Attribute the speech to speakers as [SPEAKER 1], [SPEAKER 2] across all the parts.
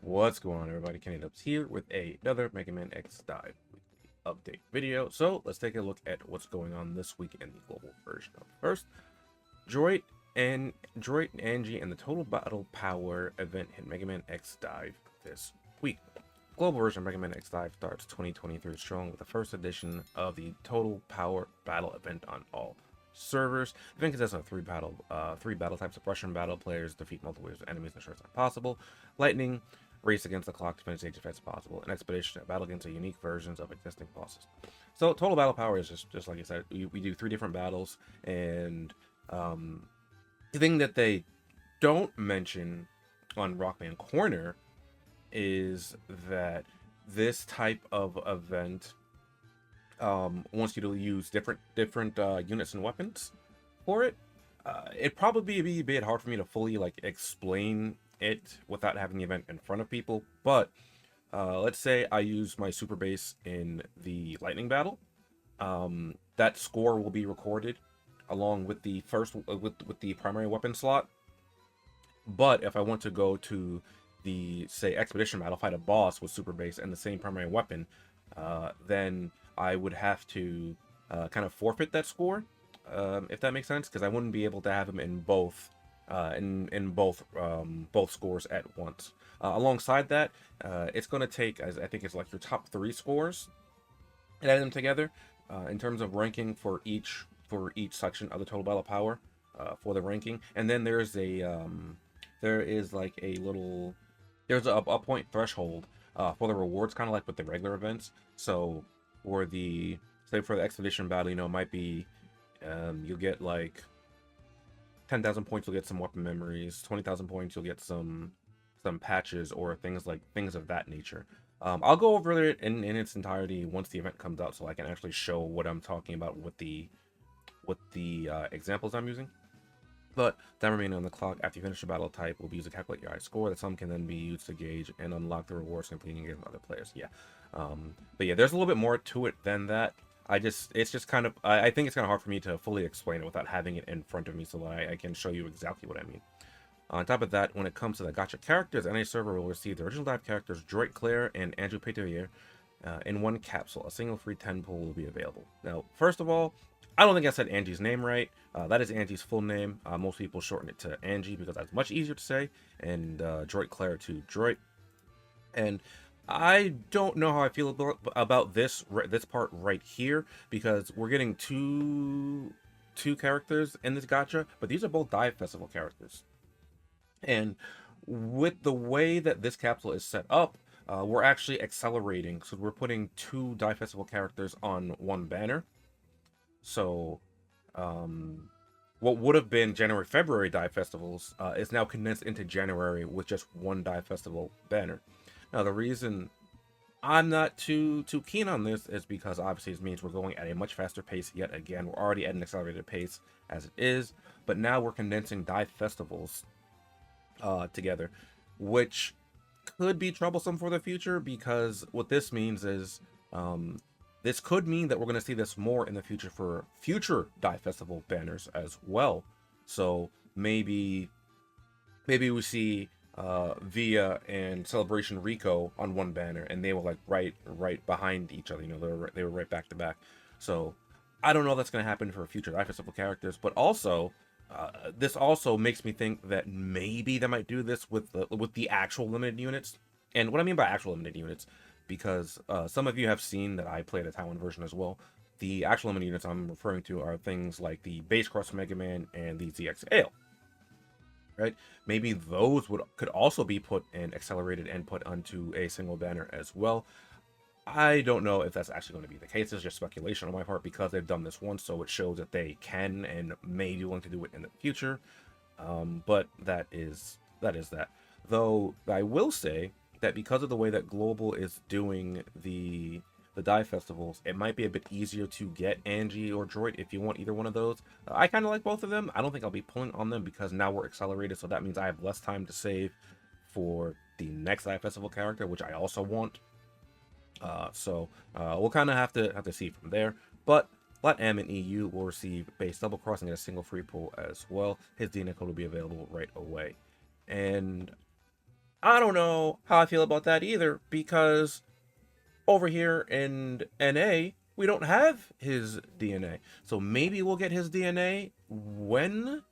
[SPEAKER 1] What's going on, everybody? TheKennyDubz here with another Mega Man X Dive update video. So let's take a look at what's going on this week in the global version of first. Droid and Angie and the Total Battle Power event hit Mega Man X Dive this week. Global version of Mega Man X Dive starts 2023 strong with the first edition of the Total Power Battle event on all servers. The event consists of three battle types of Russian battle players defeat multiple waves of enemies in the shortest time possible. Lightning, race against the clock to finish each defense possible. An expedition, battle against the unique versions of existing bosses. So total battle power is just like I said, we do 3 different battles, and the thing that they don't mention on Rockman Corner is that this type of event wants you to use different units and weapons for it. It'd probably be a bit hard for me to fully explain it without having the event in front of people, but let's say I use my super base in the lightning battle. That score will be recorded along with the first with the primary weapon slot. But if I want to go to the, say, expedition battle, fight a boss with super base and the same primary weapon, then I would have to kind of forfeit that score, if that makes sense, because I wouldn't be able to have them in both both scores at once. Alongside that, it's going to take, I think it's like your top 3 scores and add them together in terms of ranking for each section of the total battle power for the ranking. And then there's a point threshold for the rewards, kind of like with the regular events. So for the expedition battle, it might be you'll get like 10,000 points, you'll get some weapon memories. 20,000 points, you'll get some patches or things of that nature. I'll go over it in its entirety once the event comes out, so I can actually show what I'm talking about with the examples I'm using. But that remaining on the clock after you finish the battle type will be used to calculate your high score. That sum can then be used to gauge and unlock the rewards completing against other players. Yeah, but yeah, there's a little bit more to it than that. I think it's kind of hard for me to fully explain it without having it in front of me, so that I can show you exactly what I mean. On top of that, when it comes to the gacha characters, any server will receive the original dive characters Droitclair and Angepitoyeir in one capsule. A single free 10 pull will be available. Now, first of all, I don't think I said Angie's name right. That is Angie's full name. Most people shorten it to Angie because that's much easier to say, and Droitclair to Droit. And I don't know how I feel about this part right here, because we're getting two characters in this gacha, but these are both Dive Festival characters. And with the way that this capsule is set up, we're actually accelerating. So we're putting 2 Dive Festival characters on one banner. So what would have been January, February Dive Festivals is now condensed into January with just one Dive Festival banner. Now, the reason I'm not too keen on this is because obviously it means we're going at a much faster pace yet again. We're already at an accelerated pace as it is, but now we're condensing Dive Festivals together, which could be troublesome for the future, because what this means is this could mean that we're going to see this more in the future for future Dive Festival banners as well. So maybe we see Via and Celebration Rico on one banner, and they were like right behind each other. They were right back to back. So I don't know if that's going to happen for future Dive Festival characters, but also this also makes me think that maybe they might do this with the actual limited units. And what I mean by actual limited units, because some of you have seen that I played a Taiwan version as well. The actual limited units I'm referring to are things like the Base Cross Mega Man and the ZXL. Right? Maybe those could also be put in accelerated and put onto a single banner as well. I don't know if that's actually going to be the case. It's just speculation on my part, because they've done this once, so it shows that they can and may be willing to do it in the future. But that is that. Though I will say that because of the way that Global is doing the Dive Festivals, it might be a bit easier to get Angie or Droid if you want either one of those. I kind of like both of them. I don't think I'll be pulling on them because now we're accelerated, so that means I have less time to save for the next Dive Festival character, which I also want. So we'll kind of have to see from there. But Latam and EU will receive base double crossing and a single free pull as well. His DNA code will be available right away. And I don't know how I feel about that either, because over here in NA, we don't have his DNA. So maybe we'll get his DNA when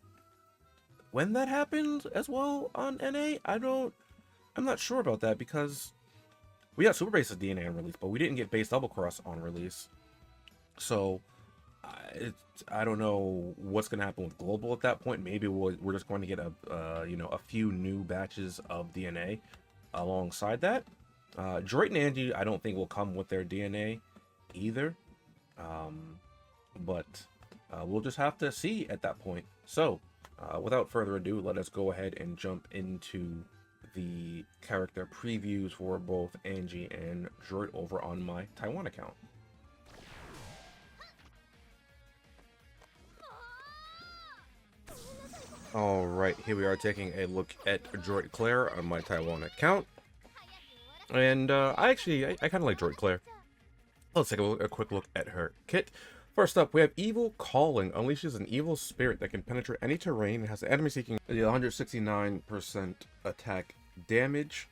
[SPEAKER 1] that happens as well on NA. I'm not sure about that, because we got Super Base's DNA on release, but we didn't get Base Double Cross on release. So I don't know what's going to happen with Global at that point. Maybe we're just going to get a few new batches of DNA alongside that. Droid and Angie, I don't think will come with their DNA either. But we'll just have to see at that point. So, without further ado, let us go ahead and jump into the character previews for both Angie and Droid over on my Taiwan account. Alright, here we are taking a look at Droitclair on my Taiwan account. And I kind of like Droitclair. Let's take a quick look at her kit. First up, we have Evil Calling. Unleashes an evil spirit that can penetrate any terrain and has the enemy seeking 169% attack damage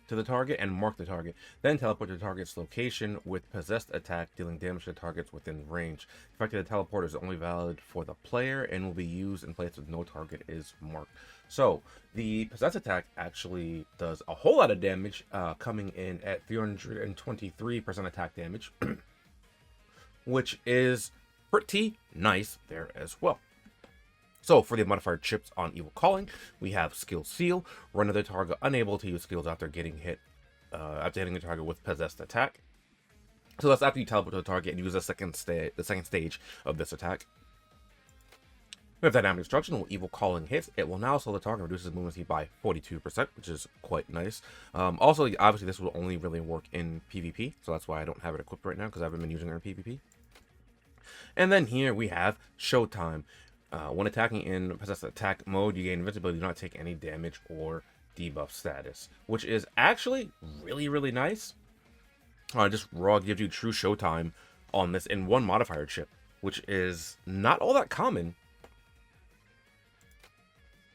[SPEAKER 1] to the target and mark the target. Then teleport to the target's location with possessed attack, dealing damage to targets within range. The fact that the teleporter is only valid for the player and will be used in places no target is marked. So the possessed attack actually does a whole lot of damage, coming in at 323% attack damage, which is pretty nice there as well. So for the modifier chips on Evil Calling, we have Skill Seal, render the target unable to use skills after getting hit, after hitting the target with possessed attack. So that's after you teleport to the target and use the second stage of this attack. We have Dynamic Destruction. When Evil Calling hits, it will now slow the target, reduces movement speed by 42%, which is quite nice. Also, obviously, this will only really work in PvP, so that's why I don't have it equipped right now, because I haven't been using it in PvP. And then here we have Showtime. When attacking in possessed attack mode, you gain invincibility, do not take any damage or debuff status, which is actually really, really nice. Just raw gives you true Showtime on this in one modifier chip, which is not all that common.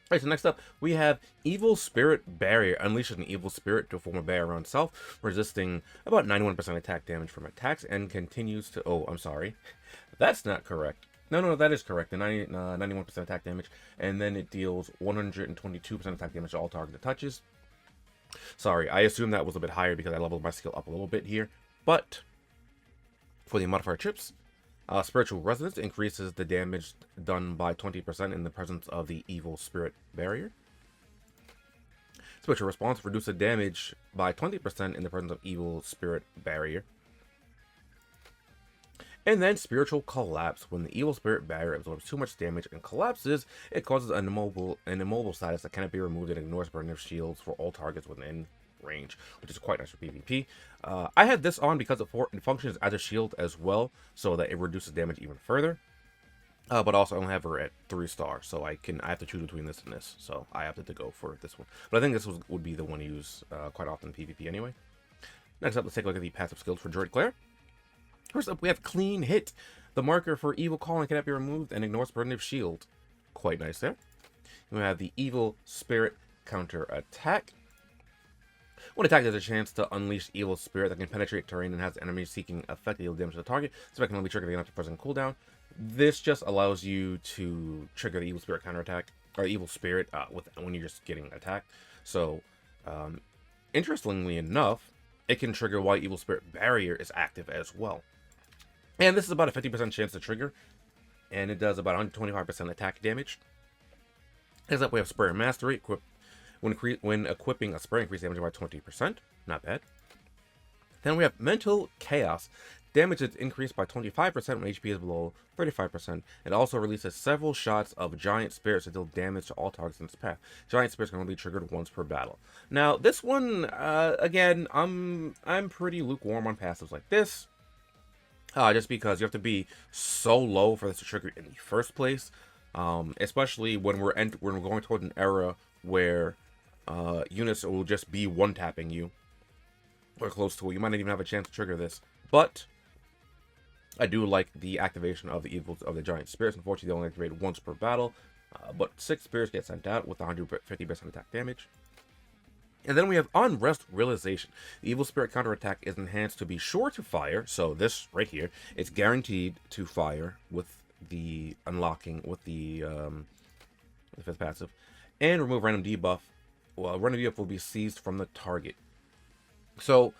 [SPEAKER 1] Alright, so next up, we have Evil Spirit Barrier. Unleashes an evil spirit to form a barrier around itself, resisting about 91% attack damage from attacks, and continues to... Oh, I'm sorry. That's not correct. No, that is correct. The 91% attack damage, and then it deals 122% attack damage to all targets it touches. Sorry, I assume that was a bit higher because I leveled my skill up a little bit here. But for the modifier chips, Spiritual Resonance increases the damage done by 20% in the presence of the Evil Spirit Barrier. Spiritual Response reduces the damage by 20% in the presence of Evil Spirit Barrier. And then Spiritual Collapse. When the Evil Spirit Barrier absorbs too much damage and collapses, it causes an immobile status that cannot be removed and ignores burning of shields for all targets within range, which is quite nice for PvP. I had this on because it functions as a shield as well, so that it reduces damage even further. But also I only have her at 3 stars, so I have to choose between this and this, so I opted to go for this one. But I think this would be the one to use quite often in PvP anyway. Next up, let's take a look at the passive skills for Droitclair. First up, we have Clean Hit. The marker for Evil Calling cannot be removed and ignores burden of shield. Quite nice there. We have the Evil Spirit Counter Attack. When attacked, there's a chance to unleash Evil Spirit that can penetrate terrain and has enemies seeking effect deal damage to the target. So it can only trigger the after present cooldown. This just allows you to trigger the Evil Spirit counter attack, or Evil Spirit when you're just getting attacked. So, interestingly enough, it can trigger while Evil Spirit Barrier is active as well. And this is about a 50% chance to trigger, and it does about 125% attack damage. Next up, we have Sprayer Mastery. When equipping a spray, increase damage by 20%. Not bad. Then we have Mental Chaos. Damage is increased by 25% when HP is below 35%. It also releases several shots of giant spirits that deal damage to all targets in its path. Giant spirits can only be triggered once per battle. Now, this one, again, I'm pretty lukewarm on passives like this. Just because you have to be so low for this to trigger in the first place. Especially when we're going toward an era where units will just be one-tapping you, or close to it. You might not even have a chance to trigger this. But I do like the activation of the giant spirits. Unfortunately, they only activate once per battle. But 6 spirits get sent out with 150% attack damage. And then we have Unrest Realization. The Evil Spirit counterattack is enhanced to be sure to fire. So this right here, it's guaranteed to fire with the unlocking, with the 5th passive. And remove random debuff. Well, random debuff will be seized from the target. So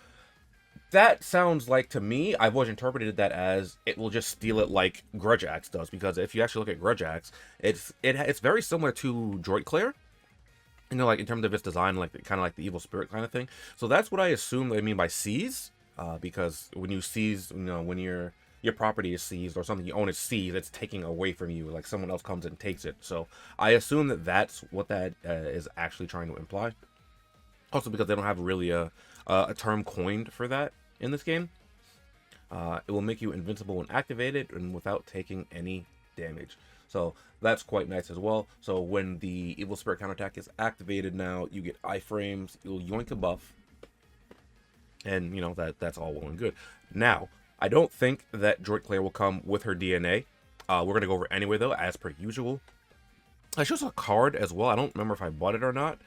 [SPEAKER 1] that sounds like, to me, I've always interpreted that as it will just steal it like Grudge Axe does. Because if you actually look at Grudge Axe, it's very similar to Droitclair. You know, like in terms of its design, like kind of like the evil spirit kind of thing. So that's what I assume they mean by seize, because when you seize, you know, when your property is seized or something you own is seized, it's taking away from you, like someone else comes and takes it. So I assume that that's what that is actually trying to imply. Also, because they don't have really a term coined for that in this game. It will make you invincible when activated and without taking any damage. So that's quite nice as well. So when the Evil Spirit counterattack is activated now, you get iframes, you'll yoink a buff. And, you know, that's all well and good. Now, I don't think that Droitclair will come with her DNA. We're going to go over it anyway, though, as per usual. I chose a card as well. I don't remember if I bought it or not.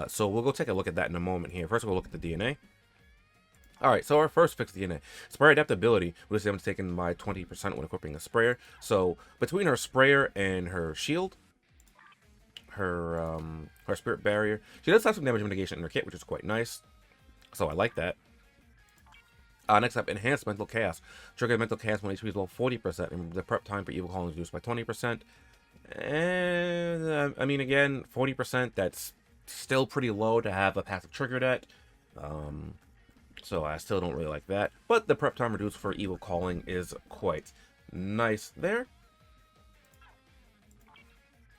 [SPEAKER 1] So we'll go take a look at that in a moment here. First, we'll look at the DNA. Alright, so our first fixed DNA. Sprayer adaptability, which is damage taken by 20% when equipping a sprayer. So, between her sprayer and her shield, her spirit barrier, she does have some damage mitigation in her kit, which is quite nice. So, I like that. Next up, enhanced mental chaos. Trigger mental chaos when HP is low 40%, and the prep time for evil calling is reduced by 20%. And, I mean, again, 40%, that's still pretty low to have a passive triggered at. So I still don't really like that. But the prep time reduced for Evil Calling is quite nice there.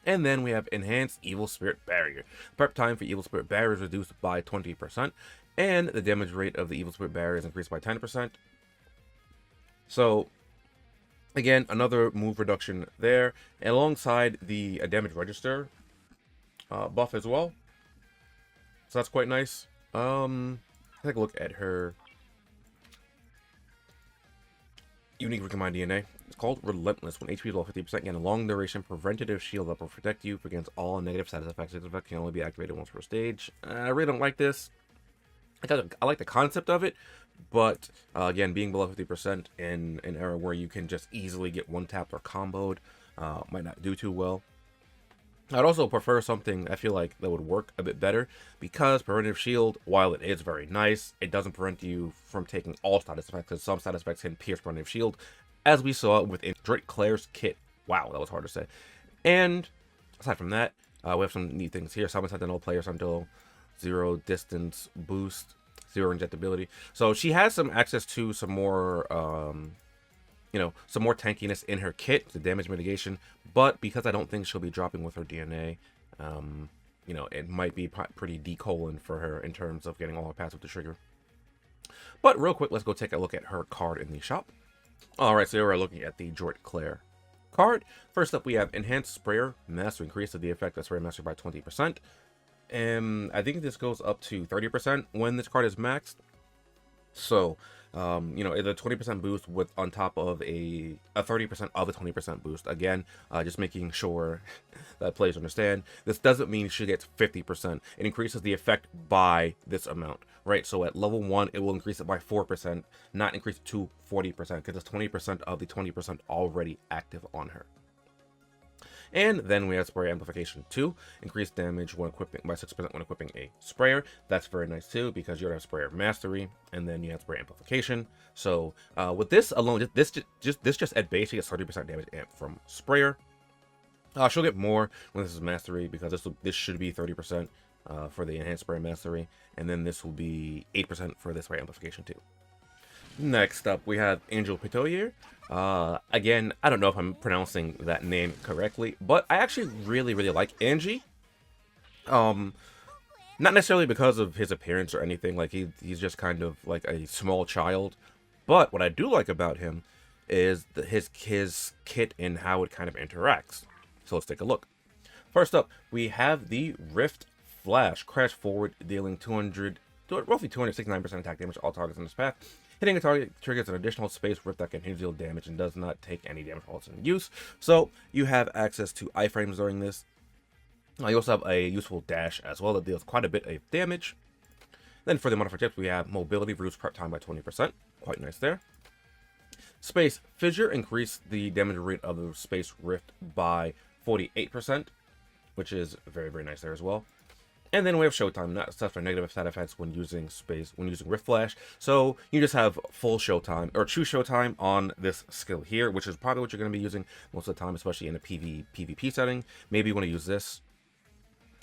[SPEAKER 1] And then we have Enhanced Evil Spirit Barrier. Prep time for Evil Spirit Barrier is reduced by 20%. And the damage rate of the Evil Spirit Barrier is increased by 10%. So, again, another move reduction there. And alongside the damage register buff as well. So that's quite nice. Take a look at her unique recombined DNA. It's called Relentless. When HP is below 50%, gain a long duration preventative shield that will protect you against all negative status effects. This effect can only be activated once per stage. I really don't like this. I like the concept of it, but again, being below 50% in an era where you can just easily get one tapped or comboed might not do too well. I'd also prefer something I feel like that would work a bit better, because Preventative Shield, while it is very nice, it doesn't prevent you from taking all status effects, because some status effects can pierce Preventative Shield, as we saw within Droitclair's kit. Wow, that was hard to say. And aside from that, we have some neat things here. Summon Sentinel players until 0 distance boost, 0 injectability. So she has some access to some more you know, some more tankiness in her kit, the damage mitigation, but because I don't think she'll be dropping with her DNA, you know, it might be pretty decolon for her in terms of getting all her passive to trigger. But real quick, let's go take a look at her card in the shop. Alright, so we're looking at the Droitclair card. First up, we have Enhanced Sprayer Mastery, increase the effect of Sprayer Mastery by 20%. And I think this goes up to 30% when this card is maxed. So, you know, the 20% boost with on top of a 30% of a 20% boost. Again, just making sure that players understand. This doesn't mean she gets 50%. It increases the effect by this amount, right? So at level 1, it will increase it by 4%, not increase it to 40%, because it's 20% of the 20% already active on her. And then we have Sprayer Amplification 2, increased damage when equipping by 6% when equipping a sprayer. That's very nice too, because you have Sprayer Mastery, and then you have Sprayer Amplification. So with this alone, this just at base, she gets 30% damage amp from Sprayer. She'll get more when this is Mastery, because this should be 30% for the Enhanced Sprayer Mastery, and then this will be 8% for the Sprayer Amplification 2. Next up, we have Angepitoyeir. Again, I don't know if I'm pronouncing that name correctly, but I actually really like Angie. Not necessarily because of his appearance or anything, like he's just kind of like a small child. But what I do like about him is his kit and how it kind of interacts. So let's take a look. First up, we have the Rift Flash. Crash forward, dealing roughly 269% attack damage to all targets in this path. Hitting a target triggers an additional space rift that can deal damage and does not take any damage while it's in use. So you have access to iframes during this. You also have a useful dash as well that deals quite a bit of damage. Then for the modifier tips, we have mobility reduce prep time by 20%. Quite nice there. Space Fissure, increase the damage rate of the Space Rift by 48%, which is very, very nice there as well. And then we have Showtime, not suffer negative side effects when using Rift Flash. So you just have full Showtime, or true Showtime on this skill here, which is probably what you're going to be using most of the time, especially in a PvP setting. Maybe you want to use this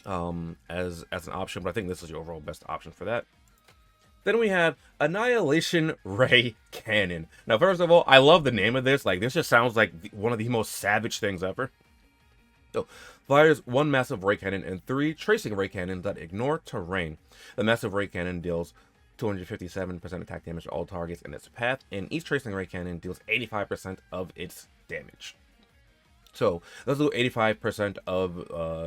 [SPEAKER 1] as an option, but I think this is the overall best option for that. Then we have Annihilation Ray Cannon. Now, first of all, I love the name of this. Like, this just sounds like one of the most savage things ever. So, fires 1 massive ray cannon and 3 tracing ray cannons that ignore terrain. The massive ray cannon deals 257% attack damage to all targets in its path, and each tracing ray cannon deals 85% of its damage. So, let's do 85% of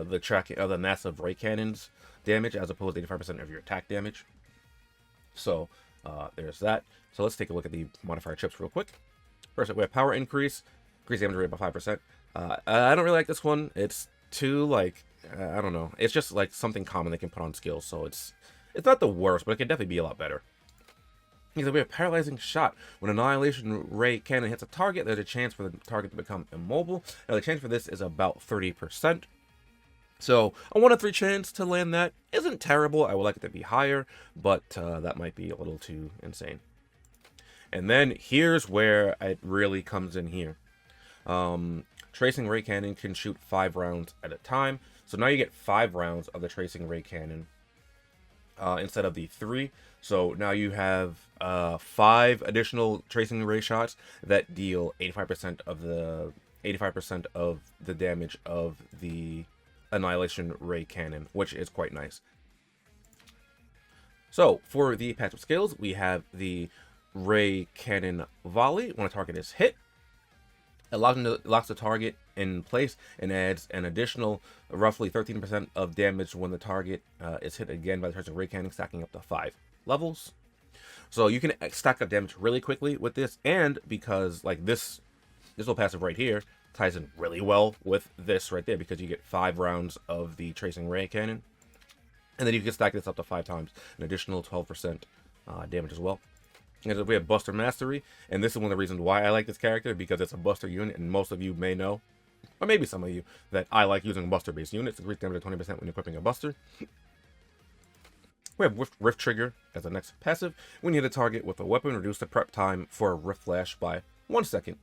[SPEAKER 1] the massive ray cannons damage, as opposed to 85% of your attack damage. So, there's that. So, let's take a look at the modifier chips real quick. First, we have power increase damage rate by 5%. I don't really like this one. It's too, like, I don't know. It's just, like, something common they can put on skills, so it's not the worst, but it can definitely be a lot better. Because we have Paralyzing Shot. When an Annihilation Ray Cannon hits a target, there's a chance for the target to become immobile. Now, the chance for this is about 30%. So, a 1 in 3 chance to land that isn't terrible. I would like it to be higher, but that might be a little too insane. And then, here's where it really comes in here. Tracing Ray Cannon can shoot 5 rounds at a time. So now you get 5 rounds of the Tracing Ray Cannon instead of the 3. So now you have 5 additional Tracing Ray shots that deal 85% of the damage of the Annihilation Ray Cannon, which is quite nice. So for the patch-up skills, we have the Ray Cannon Volley when a target is hit. It locks the target in place and adds an additional roughly 13% of damage when the target is hit again by the Tracing Ray Cannon, stacking up to 5 levels. So you can stack up damage really quickly with this, and because like this little passive right here ties in really well with this right there, because you get 5 rounds of the Tracing Ray Cannon, and then you can stack this up to 5 times, an additional 12% damage as well. And we have Buster Mastery, and this is one of the reasons why I like this character, because it's a Buster unit, and most of you may know, or maybe some of you, that I like using Buster-based units. Increase damage to 20% when equipping a Buster. We have Rift Trigger as the next passive. When you hit a target with a weapon, reduce the prep time for a Rift Flash by 1 second.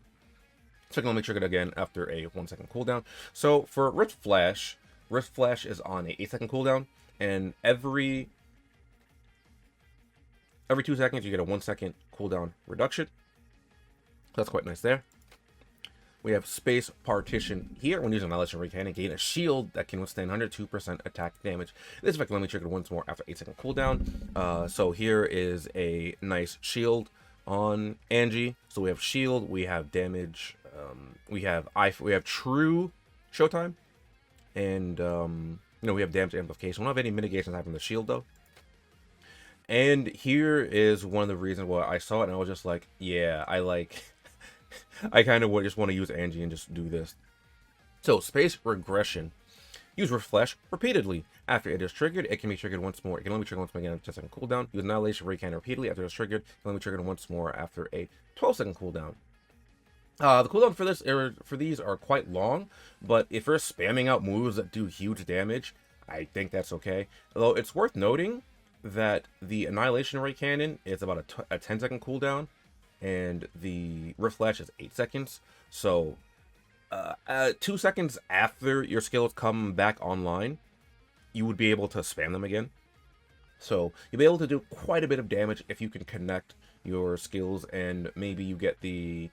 [SPEAKER 1] So it can only trigger it again after a 1 second cooldown. So for Rift Flash is on a 8 second cooldown, and every 2 seconds, you get a 1 second cooldown reduction. That's quite nice there. We have Space Partition here. When using Annihilation Ray Cannon, gain a shield that can withstand 102% attack damage. This effect only triggered once more after 8 second cooldown. So here is a nice shield on Angie. So we have shield, we have damage, we have true Showtime, and we have damage amplification. We don't have any mitigations having the shield though. And here is one of the reasons why I saw it and I was just like, yeah, I kind of just want to use Angie and just do this. So, Space Regression. Use Rift Flash repeatedly. After it is triggered, it can be triggered once more. It can only be triggered once more again after a 10 second cooldown. Use Annihilation Ray Cannon repeatedly. After it is triggered, it can only be triggered once more after a 12 second cooldown. The cooldown for these are quite long, but if you're spamming out moves that do huge damage, I think that's okay. Although it's worth noting that the Annihilation Ray Cannon is about a 10 second cooldown, and the Rift Flash is 8 seconds. So 2 seconds after your skills come back online, you would be able to spam them again. So you'll be able to do quite a bit of damage if you can connect your skills, and maybe you get the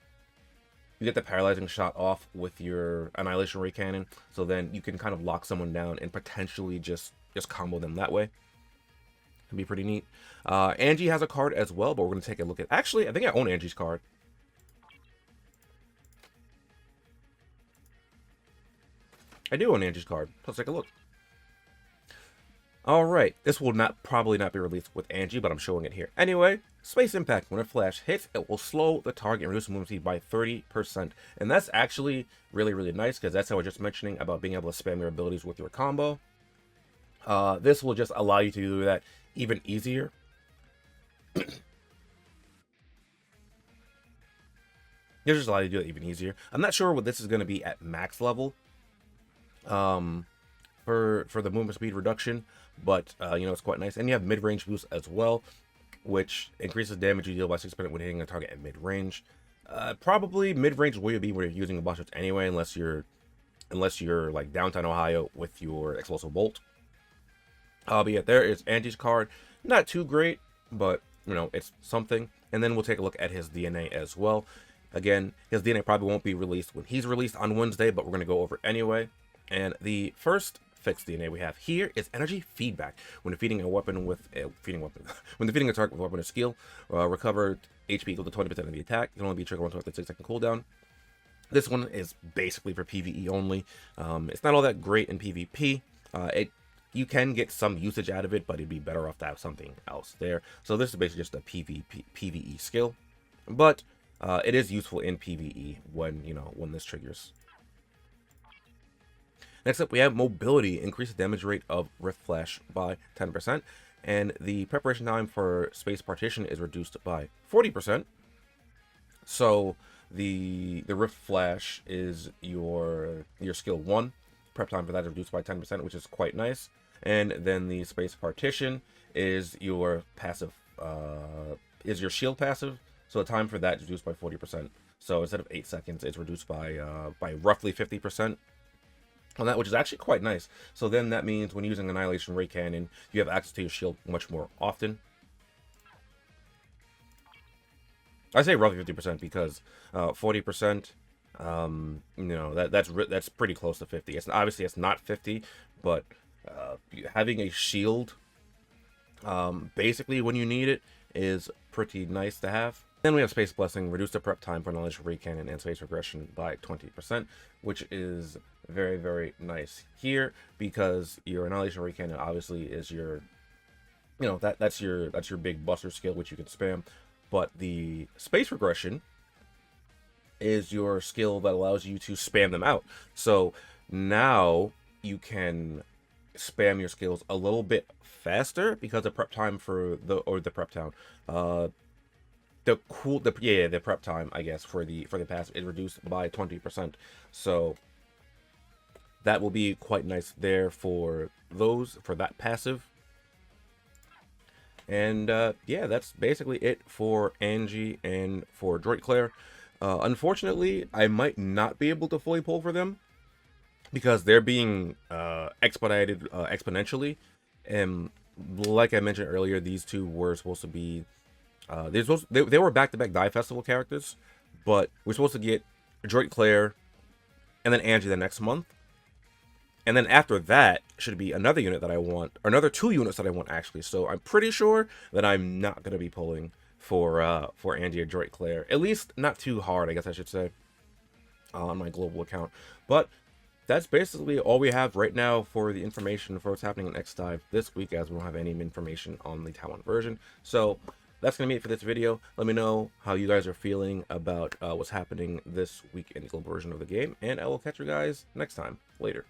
[SPEAKER 1] Paralyzing Shot off with your Annihilation Ray Cannon. So then you can kind of lock someone down and potentially just combo them that way. Can be pretty neat. Angie has a card as well, but we're going to take a look at... Actually, I think I own Angie's card. I do own Angie's card. Let's take a look. Alright, this will probably not be released with Angie, but I'm showing it here. Anyway, Space Impact. When a flash hits, it will slow the target and reduce movement speed by 30%. And that's actually really, really nice, because that's how I was just mentioning about being able to spam your abilities with your combo. This will just allow you to do that even easier. There's just a lot to do it even easier. I'm not sure what this is going to be at max level for the movement speed reduction, but you know, it's quite nice. And you have mid-range boost as well, which increases damage you deal by 6% when hitting a target at mid-range. Probably mid-range will be where you're using a bunch of anyway, unless you're like downtown Ohio with your explosive bolt. But yeah, there is Angie's card. Not too great, but you know, it's something. And then we'll take a look at his DNA as well. Again, his DNA probably won't be released when he's released on Wednesday, but we're going to go over it anyway. And the first fixed DNA we have here is energy feedback. When defeating a weapon with when defeating a target with a weapon or skill, recover HP equal to 20% of the attack. It can only be triggered once with a 6-second cooldown. This one is basically for PvE only. It's not all that great in PvP. You can get some usage out of it, but it'd be better off to have something else there. So this is basically just a PvE skill, but it is useful in PvE when this triggers. Next up, we have mobility. Increase the damage rate of Rift Flash by 10%, and the preparation time for space partition is reduced by 40%. So the Rift Flash is your skill 1. Prep time for that is reduced by 10%, which is quite nice. And then the space partition is your passive, is your shield passive. So the time for that is reduced by 40%. So instead of 8 seconds, it's reduced by roughly 50% on that, which is actually quite nice. So then that means when using Annihilation Ray Cannon, you have access to your shield much more often. I say roughly 50% because 40%, you know, that's pretty close to 50. It's obviously it's not 50, but having a shield, basically when you need it, is pretty nice to have. Then we have Space Blessing, reduce the prep time for Annihilation Ray Cannon and Space Regression by 20%, which is very, very nice here because your Annihilation Ray Cannon obviously is your, you know, that's your big buster skill which you can spam, but the Space Regression is your skill that allows you to spam them out. So now you can spam your skills a little bit faster because the prep time for the prep time, the prep time, I guess, for the passive is reduced by 20%. So that will be quite nice there for that passive. And yeah, that's basically it for Angie and for Droitclair. Unfortunately, I might not be able to fully pull for them because they're being expedited exponentially. And like I mentioned earlier, these two were supposed to be they were back-to-back Die Festival characters, but we're supposed to get Droitclair and then Angie the next month. And then after that should be another unit that I want, or another 2 units that I want actually. So I'm pretty sure that I'm not going to be pulling for Angie or Droitclair, at least not too hard, I guess I should say, on my global account. But that's basically all we have right now for the information for what's happening in X-Dive this week, as we don't have any information on the Taiwan version. So that's going to be it for this video. Let me know how you guys are feeling about what's happening this week in the global version of the game, and I will catch you guys next time. Later.